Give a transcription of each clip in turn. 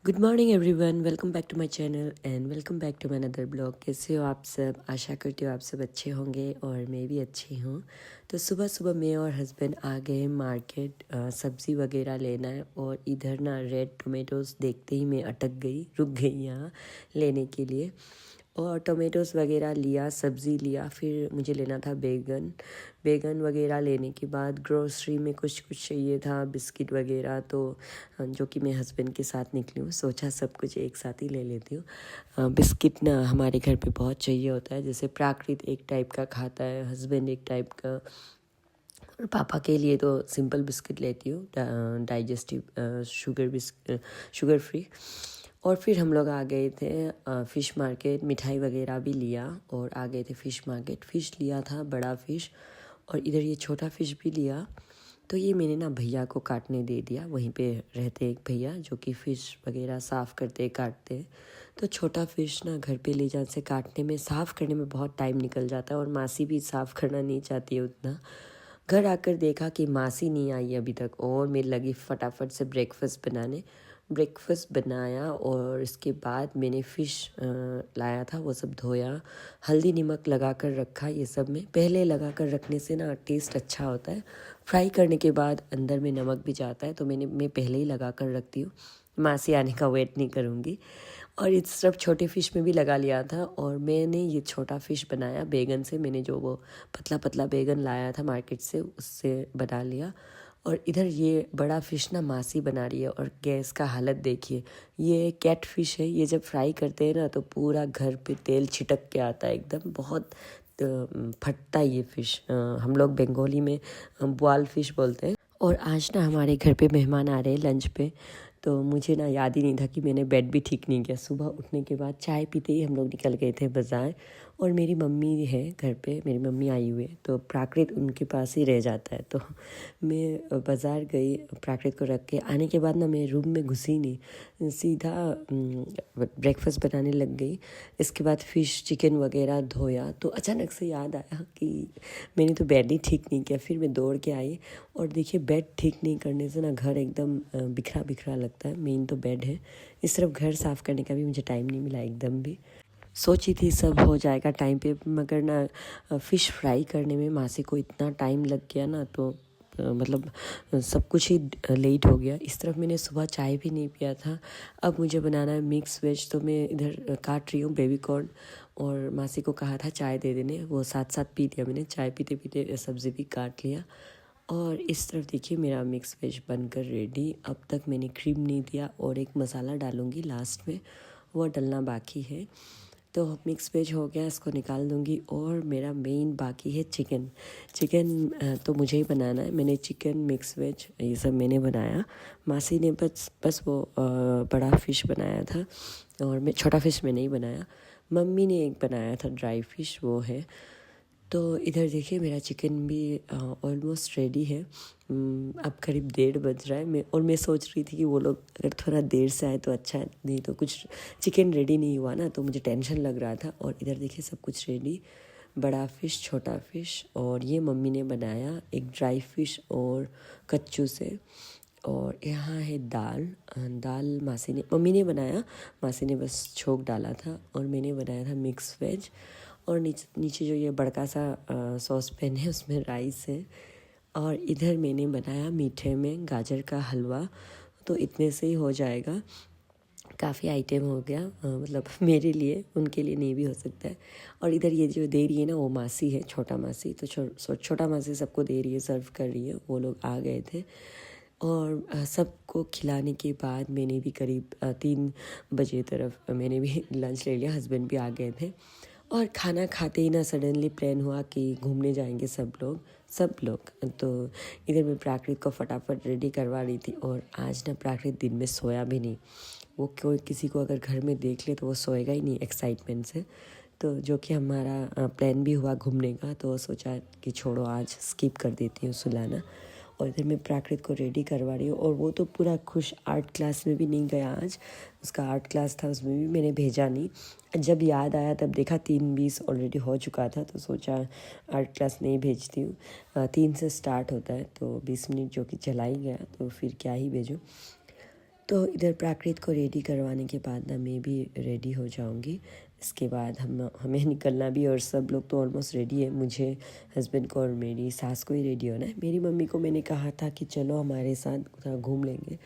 Good morning everyone, welcome back to my channel and welcome back to my another blog. कैसे हो आप सब? आशा करती हूँ आप सब अच्छे होंगे और मैं भी अच्छी हूँ। तो सुबह सुबह मैं और हस्बैंड आ गए मार्केट सब्ज़ी वगैरह लेना है। और इधर ना रेड टोमेटोज़ देखते ही मैं अटक गई, रुक गई यहाँ लेने के लिए। और टोमेटोज़ वगैरह लिया, सब्ज़ी लिया, फिर मुझे लेना था बैगन वगैरह लेने के बाद ग्रोसरी में कुछ कुछ चाहिए था, बिस्किट वगैरह। तो जो कि मैं हस्बैंड के साथ निकली हूँ, सोचा सब कुछ एक साथ ही ले लेती हूँ। बिस्किट ना हमारे घर पे बहुत चाहिए होता है। जैसे प्राकृत एक टाइप का खाता है, हस्बैंड एक टाइप का, और पापा के लिए तो सिंपल बिस्किट लेती हूँ, डाइजेस्टिव शुगर फ्री। और फिर हम लोग आ गए थे फ़िश मार्केट, मिठाई वगैरह भी लिया और आ गए थे फ़िश मार्केट। फ़िश लिया था, बड़ा फ़िश, और इधर ये छोटा फ़िश भी लिया। तो ये मैंने ना भैया को काटने दे दिया। वहीं पे रहते एक भैया जो कि फ़िश वगैरह साफ़ करते काटते। तो छोटा फ़िश ना घर पे ले जाने से काटने में, साफ़ करने में बहुत टाइम निकल जाता है, और मासी भी साफ़ करना नहीं चाहती है उतना। घर आकर देखा कि मासी नहीं आई अभी तक, और मैं लगी फटाफट से ब्रेकफास्ट बनाने। ब्रेकफास्ट बनाया और इसके बाद मैंने फ़िश लाया था, वो सब धोया, हल्दी नमक लगा कर रखा। ये सब में पहले लगा कर रखने से ना टेस्ट अच्छा होता है। फ्राई करने के बाद अंदर में नमक भी जाता है, तो मैं पहले ही लगा कर रखती हूँ। मासी आने का वेट नहीं करूँगी। और इस सब छोटे फ़िश में भी लगा लिया था। और मैंने ये छोटा फ़िश बनाया बैगन से। मैंने जो वो पतला पतला बैगन लाया था मार्केट से, उससे बना लिया। और इधर ये बड़ा फ़िश ना मासी बना रही है, और गैस का हालत देखिए। ये कैट फ़िश है, ये जब फ्राई करते हैं ना तो पूरा घर पे तेल छिटक के आता है एकदम, बहुत फटता है ये फ़िश। हम लोग बंगाली में बुआल फ़िश बोलते हैं। और आज ना हमारे घर पे मेहमान आ रहे हैं लंच पे। तो मुझे ना याद ही नहीं था कि मैंने बेड भी ठीक नहीं किया। सुबह उठने के बाद चाय पीते ही हम लोग निकल गए थे बाज़ार। और मेरी मम्मी है घर पे, मेरी मम्मी आई हुई है, तो प्राकृत उनके पास ही रह जाता है। तो मैं बाज़ार गई, प्राकृत को रख के आने के बाद ना मैं रूम में घुसी नहीं, सीधा ब्रेकफास्ट बनाने लग गई। इसके बाद फ़िश चिकन वगैरह धोया, तो अचानक से याद आया कि मैंने तो बेड ही ठीक नहीं किया। फिर मैं दौड़ के आई, और देखिए बेड ठीक नहीं करने से ना घर एकदम बिखरा बिखरा लगता है। मेन तो बेड है। इस तरफ घर साफ़ करने का भी मुझे टाइम नहीं मिला एकदम भी। सोची थी सब हो जाएगा टाइम पे, मगर ना फ़िश फ्राई करने में मासी को इतना टाइम लग गया ना, तो मतलब सब कुछ ही लेट हो गया। इस तरफ मैंने सुबह चाय भी नहीं पिया था। अब मुझे बनाना है मिक्स वेज, तो मैं इधर काट रही हूँ बेबी कॉर्न। और मासी को कहा था चाय दे देने, वो साथ साथ पी दिया मैंने। चाय पीते पीते सब्ज़ी भी काट लिया। और इस तरफ देखिए मेरा मिक्स वेज बनकर रेडी। अब तक मैंने क्रीम नहीं दिया, और एक मसाला डालूँगी लास्ट में, वो डलना बाकी है। तो मिक्स वेज हो गया, इसको निकाल दूँगी। और मेरा मेन बाकी है चिकन। तो मुझे ही बनाना है। मैंने चिकन, मिक्स वेज, ये सब मैंने बनाया। मासी ने बस वो बड़ा फ़िश बनाया था, और मैं छोटा फ़िश मैंने ही बनाया। मम्मी ने एक बनाया था ड्राई फ़िश, वो है। तो इधर देखिए मेरा चिकन भी ऑलमोस्ट रेडी है। अब करीब 1:30 बज रहा है। मैं सोच रही थी कि वो लोग अगर थोड़ा देर से आए तो अच्छा है, नहीं तो कुछ चिकन रेडी नहीं हुआ ना, तो मुझे टेंशन लग रहा था। और इधर देखिए सब कुछ रेडी, बड़ा फ़िश, छोटा फ़िश, और ये मम्मी ने बनाया एक ड्राई फ़िश और कच्चू से। और यहाँ है दाल। दाल मम्मी ने बनाया, मासी ने बस छोंक डाला था। और मैंने बनाया था मिक्स वेज। और नीचे जो ये बड़का सा सॉस पैन है, उसमें राइस है। और इधर मैंने बनाया मीठे में गाजर का हलवा। तो इतने से ही हो जाएगा, काफ़ी आइटम हो गया। मतलब मेरे लिए, उनके लिए नहीं भी हो सकता है। और इधर ये जो दे रही है ना, वो मासी है, छोटा मासी। तो छोटा मासी सबको दे रही है, सर्व कर रही है। वो लोग आ गए थे। और सबको खिलाने के बाद मैंने भी करीब 3 बजे तरफ मैंने भी लंच ले लिया। हस्बैंड भी आ गए थे। और खाना खाते ही ना सडनली प्लान हुआ कि घूमने जाएंगे सब लोग। तो इधर मैं प्राकृत को फटाफट रेडी करवा रही थी। और आज ना प्राकृत दिन में सोया भी नहीं। वो कोई किसी को अगर घर में देख ले तो वो सोएगा ही नहीं एक्साइटमेंट से। तो जो कि हमारा प्लान भी हुआ घूमने का, तो सोचा कि छोड़ो आज स्किप कर देती हूँ सुलाना। और इधर मैं प्राकृत को रेडी करवा रही हूँ। और वो तो पूरा खुश, आर्ट क्लास में भी नहीं गया आज। उसका आर्ट क्लास था, उसमें भी मैंने भेजा नहीं। जब याद आया तब देखा 3:20 ऑलरेडी हो चुका था, तो सोचा आर्ट क्लास नहीं भेजती हूँ। 3 से स्टार्ट होता है, तो 20 मिनट जो कि चला ही गया, तो फिर क्या ही भेजूँ। तो इधर प्राकृत को रेडी करवाने के बाद ना मैं भी रेडी हो जाऊंगी। इसके बाद हमें निकलना भी, और सब लोग तो ऑलमोस्ट रेडी है। मुझे, हस्बैंड को और मेरी सास को ही रेडी होना है। मेरी मम्मी को मैंने कहा था कि चलो हमारे साथ थोड़ा घूम लेंगे,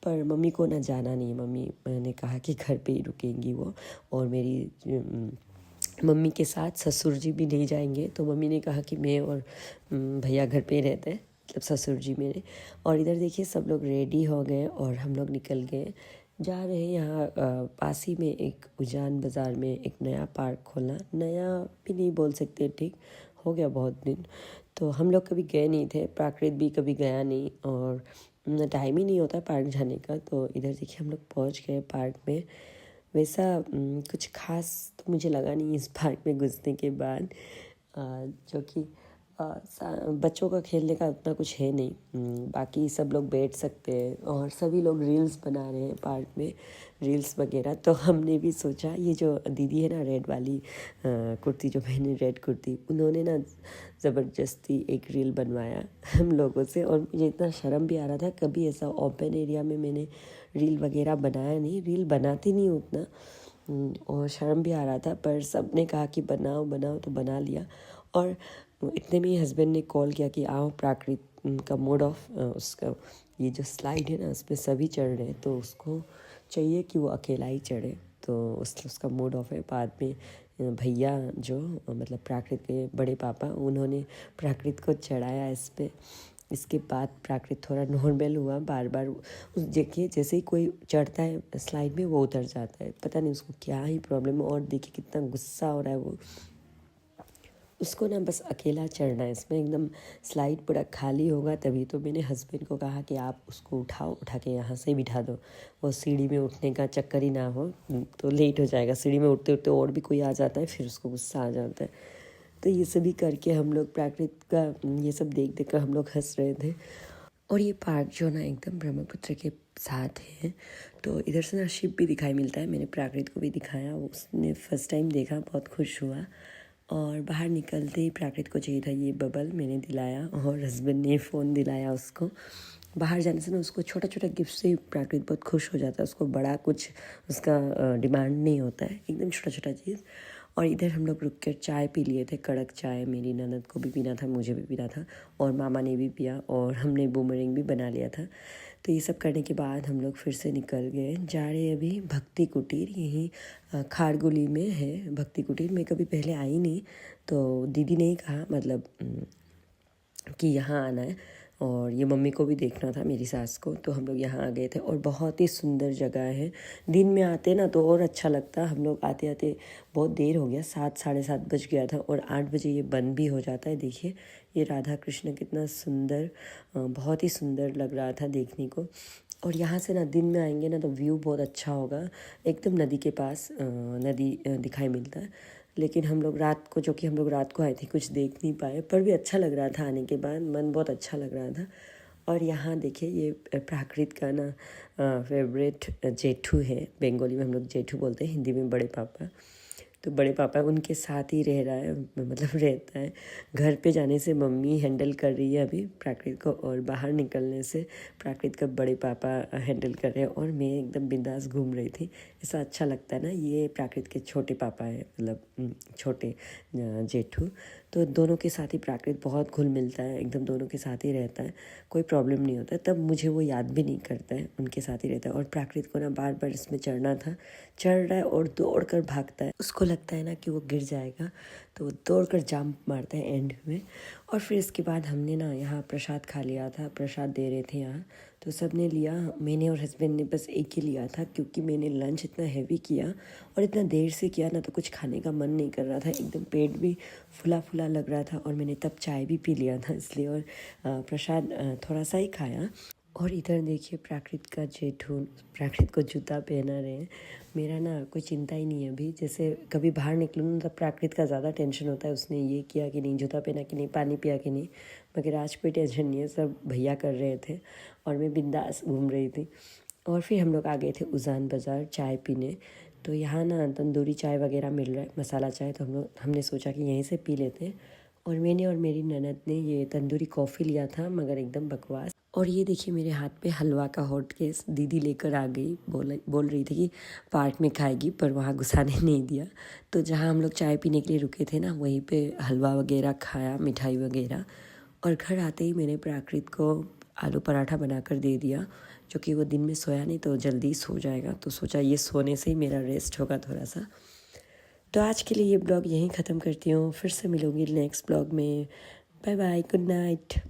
पर मम्मी को ना जाना नहीं है। मम्मी ने कहा कि घर पे ही रुकेंगी वो, और मेरी मम्मी के साथ ससुर जी भी नहीं जाएंगे। तो मम्मी ने कहा कि मैं और भैया घर पे ही रहते हैं, मतलब ससुर जी मेरे। और इधर देखिए सब लोग रेडी हो गए और हम लोग निकल गए, जा रहे हैं। यहाँ पास ही में एक उजान बाज़ार में एक नया पार्क खोला, नया भी नहीं बोल सकते, ठीक हो गया बहुत दिन। तो हम लोग कभी गए नहीं थे, प्राकृत भी कभी गया नहीं, और टाइम ही नहीं होता पार्क जाने का। तो इधर देखिए हम लोग पहुँच गए पार्क में। वैसा कुछ खास तो मुझे लगा नहीं इस पार्क में घुसने के बाद, जो कि बच्चों का खेलने का उतना कुछ है नहीं। बाकी सब लोग बैठ सकते हैं, और सभी लोग रील्स बना रहे हैं पार्क में, रील्स वगैरह। तो हमने भी सोचा, ये जो दीदी है ना रेड वाली कुर्ती जो पहने, रेड कुर्ती, उन्होंने ना ज़बरदस्ती एक रील बनवाया हम लोगों से। और मुझे इतना शर्म भी आ रहा था, कभी ऐसा ओपन एरिया में मैंने रील वगैरह बनाया नहीं, रील बनाती नहीं हूँ उतना, और शर्म भी आ रहा था। पर सब ने कहा कि बनाओ बनाओ, तो बना लिया। और इतने में ही हस्बैंड ने कॉल किया कि आओ प्राकृत का मोड ऑफ, उसका ये जो स्लाइड है ना उसमें सभी चढ़ रहे हैं, तो उसको चाहिए कि वो अकेला ही चढ़े। तो उसका मूड ऑफ है। बाद में भैया जो मतलब प्राकृत के बड़े पापा, उन्होंने प्राकृत को चढ़ाया इस पे। इसके बाद प्राकृत थोड़ा नॉर्मल हुआ। बार बार देखिए जैसे ही कोई चढ़ता है स्लाइड में वो उतर जाता है, पता नहीं उसको क्या ही प्रॉब्लम है। और देखिए कितना गुस्सा हो रहा है वो, उसको ना बस अकेला चढ़ना है इसमें। एकदम स्लाइड पूरा खाली होगा तभी। तो मैंने हस्बैंड को कहा कि आप उसको उठाओ, उठा के यहाँ से बिठा दो, वो सीढ़ी में उठने का चक्कर ही ना हो, तो लेट हो जाएगा। सीढ़ी में उठते उठते और भी कोई आ जाता है, फिर उसको गुस्सा आ जाता है। तो ये सभी करके हम लोग प्राकृत का ये सब देख देख कर हम लोग हंस रहे थे। और ये पार्क जो ना एकदम ब्रह्मपुत्र के साथ है, तो इधर से ना शिप भी दिखाई मिलता है। मैंने प्राकृत को भी दिखाया, उसने फर्स्ट टाइम देखा, बहुत खुश हुआ। और बाहर निकलते ही प्राकृत को चाहिए था ये बबल, मैंने दिलाया, और हस्बैंड ने फ़ोन दिलाया उसको। बाहर जाने से ना उसको छोटा छोटा गिफ्ट से प्राकृत बहुत खुश हो जाता है, उसको बड़ा कुछ उसका डिमांड नहीं होता है, एकदम छोटा छोटा चीज़। और इधर हम लोग रुक कर चाय पी लिए थे, कड़क चाय। मेरी ननद को भी पीना था, मुझे भी पीना था, और मामा ने भी पिया, और हमने बूमरिंग भी बना लिया था। तो ये सब करने के बाद हम लोग फिर से निकल गए, जा रहे अभी भक्ति कुटीर। यहीं खारगुली में है भक्ति कुटीर। मैं कभी पहले आई नहीं, तो दीदी ने ही कहा मतलब कि यहाँ आना है, और ये मम्मी को भी देखना था, मेरी सास को। तो हम लोग यहाँ आ गए थे, और बहुत ही सुंदर जगह है। दिन में आते ना तो और अच्छा लगता। हम लोग आते आते बहुत देर हो गया, 7 साढ़े 7 बज गया था, और 8 बजे ये बंद भी हो जाता है। देखिए ये राधा कृष्ण कितना सुंदर, बहुत ही सुंदर लग रहा था देखने को। और यहाँ से ना दिन में आएंगे ना तो व्यू बहुत अच्छा होगा, एकदम नदी के पास नदी दिखाई मिलता है। लेकिन हम लोग रात को, जो कि हम लोग रात को आए थे, कुछ देख नहीं पाए, पर भी अच्छा लग रहा था। आने के बाद मन बहुत अच्छा लग रहा था। और यहाँ देखिए ये प्राकृत का ना फेवरेट जेठू है, बंगाली में हम लोग जेठू बोलते हैं, हिंदी में बड़े पापा। तो बड़े पापा उनके साथ ही रह रहा है, मतलब रहता है। घर पे जाने से मम्मी हैंडल कर रही है अभी प्राकृत को, और बाहर निकलने से प्राकृत का बड़े पापा हैंडल कर रहे हैं, और मैं एकदम बिंदास घूम रही थी। ऐसा अच्छा लगता है ना। ये प्राकृत के छोटे पापा है, मतलब छोटे जेठू। तो दोनों के साथ ही प्राकृत बहुत घुल मिलता है, एकदम दोनों के साथ ही रहता है, कोई प्रॉब्लम नहीं होता है। तब मुझे वो याद भी नहीं करता है, उनके साथ ही रहता है। और प्राकृत को ना बार बार इसमें चढ़ना था, चढ़ रहा है और दौड़ कर भागता है। उसको लगता है ना कि वो गिर जाएगा, तो वो दौड़ कर जंप मारता है एंड में। और फिर इसके बाद हमने ना यहाँ प्रसाद खा लिया था, प्रसाद दे रहे थे यहाँ, तो सब ने लिया। मैंने और हस्बैंड ने बस एक ही लिया था, क्योंकि मैंने लंच इतना हैवी किया और इतना देर से किया ना, तो कुछ खाने का मन नहीं कर रहा था, एकदम पेट भी फुला फुला लग रहा था। और मैंने तब चाय भी पी लिया था इसलिए, और प्रसाद थोड़ा सा ही खाया। और इधर देखिए प्राकृत का जेठू प्राकृत को जूता पहना रहे हैं। मेरा ना कोई चिंता ही नहीं है अभी, जैसे कभी बाहर निकलूँ ना तब प्राकृत का ज़्यादा टेंशन होता है, उसने ये किया कि नहीं, जूता पहना कि नहीं, पानी पिया कि नहीं। मगर आज कोई टेंशन नहीं है, सब भैया कर रहे थे और मैं बिंदास घूम रही थी। और फिर हम लोग आ गए थे उजान बाज़ार चाय पीने। तो यहाँ ना तंदूरी चाय वगैरह मिल रहा है, मसाला चाय, तो हमने सोचा कि यहीं से पी लेते हैं। और मैंने और मेरी ननद ने ये तंदूरी कॉफ़ी लिया था, मगर एकदम बकवास। और ये देखिए मेरे हाथ पे हलवा का हॉट केस दीदी लेकर आ गई। बोल रही थी कि पार्क में खाएगी, पर वहाँ घुसाने नहीं दिया। तो जहाँ हम लोग चाय पीने के लिए रुके थे ना, वहीं पे हलवा वगैरह खाया, मिठाई वगैरह। और घर आते ही मैंने प्राकृत को आलू पराठा बनाकर दे दिया, जो कि वो दिन में सोया नहीं तो जल्दी सो जाएगा। तो सोचा ये सोने से ही मेरा रेस्ट होगा थोड़ा सा। तो आज के लिए ये ब्लॉग यहीं ख़त्म करती हूँ, फिर से मिलूँगी नेक्स्ट ब्लॉग में। Bye bye, good night.